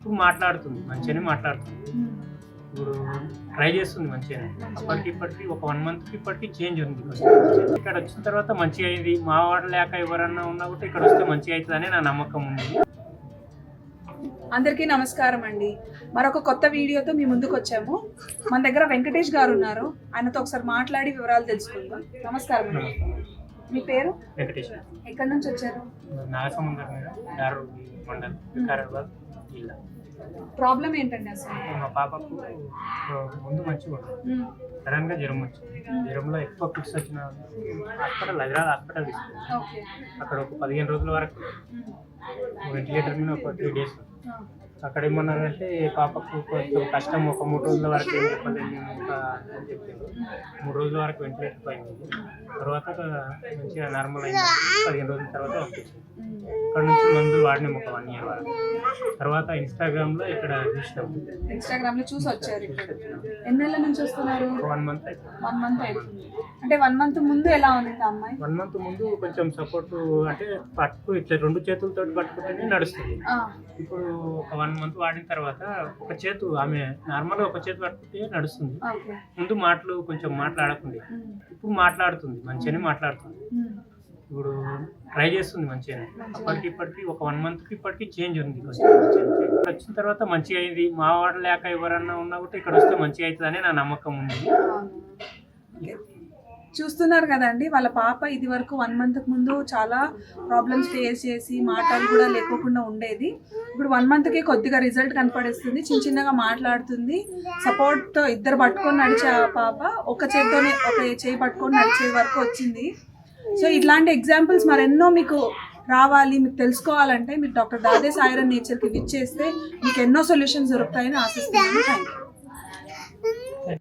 ఇప్పుడు మాట్లాడుతుంది, మంచిగానే మాట్లాడుతుంది. ఇప్పుడు ట్రై చేస్తుంది మంచిగానే. అప్పటికి ఇప్పటికి ఒక 1 మంత్కి ఇప్పటికి చేంజ్ ఉంది కొంచెం. ఇక్కడ వచ్చిన తర్వాత మంచిగా అయింది. మా వాడు లేక ఎవరన్నా ఉన్నా కూడా ఇక్కడ వస్తే మంచిగా అవుతుందని నా నమ్మకం ఉంది. అందరికీ నమస్కారం అండి. మరొక కొత్త వీడియోతో మీ ముందుకు వచ్చాము. మన దగ్గర వెంకటేష్ గారు ఉన్నారు. ఆయనతో ఒకసారి మాట్లాడి వివరాలు తెలుసుకుందాం. నమస్కారం అండి. మీ పేరు? వెంకటేష్. ఎక్కడి నుంచి వచ్చారు? నాగసముద్రం మీద దారు మండలం వికారాబాద్ జిల్లా. ప్రాబ్లం ఏంటండి అసలు? మా పాపకు ముందు మంచిగా ఉంటుంది, సడన్ గా జ్వరం వచ్చింది. జ్వరంలో ఎక్కువ ఫిక్స్ వచ్చిన హాస్పిటల్ హైదరాబాద్ హాస్పిటల్ తీసుకుంది. ఓకే. అక్కడ ఒక 15 రోజుల వరకు వెంటిలేటర్ మీద ఒక 3 days. అక్కడ ఏమన్నారంటే పాపకు కొంచెం కష్టం, ఒక 3 రోజుల వరకు ఏం చెప్పలేదు అని చెప్పింది. 3 రోజుల వరకు వెంటిలేటర్ పోయింది. తర్వాత మంచిగా నార్మల్ అయింది. 15 రోజుల తర్వాత పంపించింది. అక్కడ నుంచి మందులు వాడినాము ఒక 1 year వరకు. తర్వాత ఇన్స్టాగ్రామ్లో ఇక్కడ చూసినాము. ఇన్స్టాగ్రామ్లో చూసి వచ్చారు. ఎన్ని నెలల నుంచి వస్తున్నారు? 1 month అయిపోయింది. 1 month అయిపోయింది. అంటే 1 month ముందు ఎలా ఉంది అమ్మాయి? 1 month ముందు కొంచెం సపోర్ట్, అంటే పట్టు ఇట్లా 2 చేతులతో పట్టుకుంటేనే నడుస్తుంది. ఇప్పుడు ఒక 1 month వాడిన తర్వాత ఒక చేతు, ఆమె నార్మల్గా ఒక చేతి పట్టుకుంటే నడుస్తుంది. ముందు మాటలు కొంచెం మాట్లాడకుండా ఇప్పుడు మాట్లాడుతుంది, మంచిగానే మాట్లాడుతుంది. ఇప్పుడు ట్రై చేస్తుంది మంచిగానే. అప్పటికి ఇప్పటికి ఒక 1 మంత్కి ఇప్పటికి చేంజ్ ఉంది కొంచెం. వచ్చిన తర్వాత మంచిగా అయింది. మా వాడు లేక ఎవరన్నా ఉన్నా కూడా ఇక్కడ వస్తే మంచిగా అవుతుందని నా నమ్మకం ఉంది. చూస్తున్నారు కదండి, వాళ్ళ పాప ఇది వరకు 1 month ముందు చాలా ప్రాబ్లమ్స్ ఫేస్ చేసి మాటలు కూడా లేకోకుండా ఉండేది. ఇప్పుడు 1 monthకి కొద్దిగా రిజల్ట్ కనపడిస్తుంది. చిన్న చిన్నగా మాట్లాడుతుంది. సపోర్ట్ ఇద్దరు పట్టుకొని నడిచే ఆ పాప ఒక చేతితోనే, ఒక చేయి పట్టుకొని నడిచే వరకు వచ్చింది. సో ఇట్లాంటి ఎగ్జాంపుల్స్ మరెన్నో మీకు రావాలి, మీకు తెలుసుకోవాలంటే మీరు డాక్టర్ దాదే సాయిరన్ నేచర్కి విజిట్ చేస్తే మీకు ఎన్నో సొల్యూషన్స్ దొరుకుతాయని ఆశిస్తున్నాను. Thank you.